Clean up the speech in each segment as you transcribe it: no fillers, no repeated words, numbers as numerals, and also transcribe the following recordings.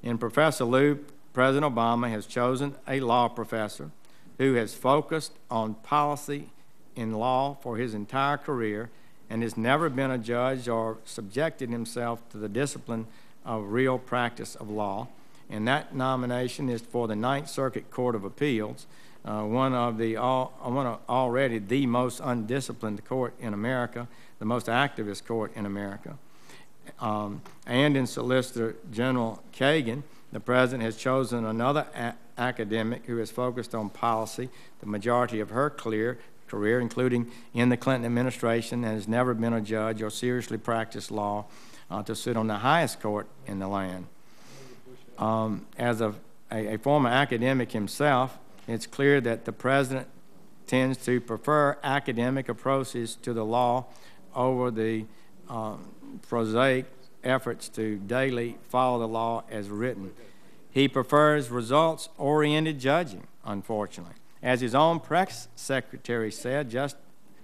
In Professor Liu, President Obama has chosen a law professor who has focused on policy in law for his entire career and has never been a judge or subjected himself to the discipline of real practice of law. And that nomination is for the Ninth Circuit Court of Appeals, one of already the most undisciplined court in America, the most activist court in America. And in Solicitor General Kagan, the President has chosen another academic who has focused on policy the majority of her career, including in the Clinton administration, and has never been a judge or seriously practiced law, to sit on the highest court in the land. As a former academic himself, it's clear that the President tends to prefer academic approaches to the law over the prosaic efforts to daily follow the law as written. He prefers results-oriented judging, unfortunately. As his own press secretary said just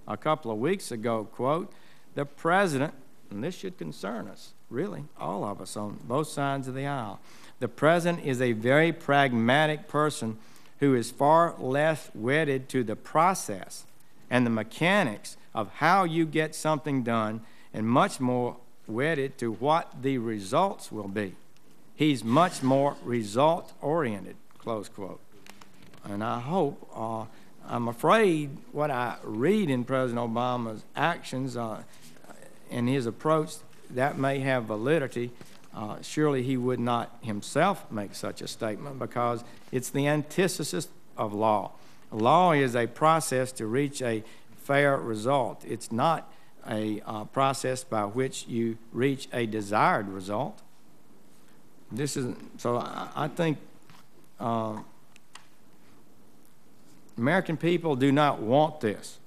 a couple of weeks ago, quote, "The President," and this should concern us, really, all of us on both sides of the aisle, "the President is a very pragmatic person who is far less wedded to the process and the mechanics of how you get something done and much more wedded to what the results will be. He's much more result-oriented," close quote. And I hope, I'm afraid what I read in President Obama's actions and his approach, that may have validity. Surely he would not himself make such a statement because it's the antithesis of law. Law is a process to reach a fair result. It's not a process by which you reach a desired result. This is, so I think American people do not want this.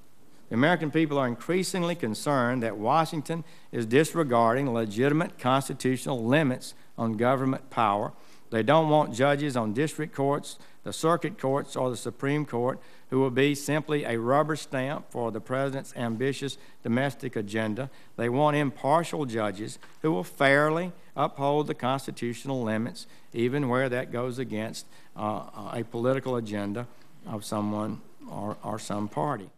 The American people are increasingly concerned that Washington is disregarding legitimate constitutional limits on government power. They don't want judges on district courts, the circuit courts, or the Supreme Court who will be simply a rubber stamp for the President's ambitious domestic agenda. They want impartial judges who will fairly uphold the constitutional limits, even where that goes against a political agenda of someone or some party.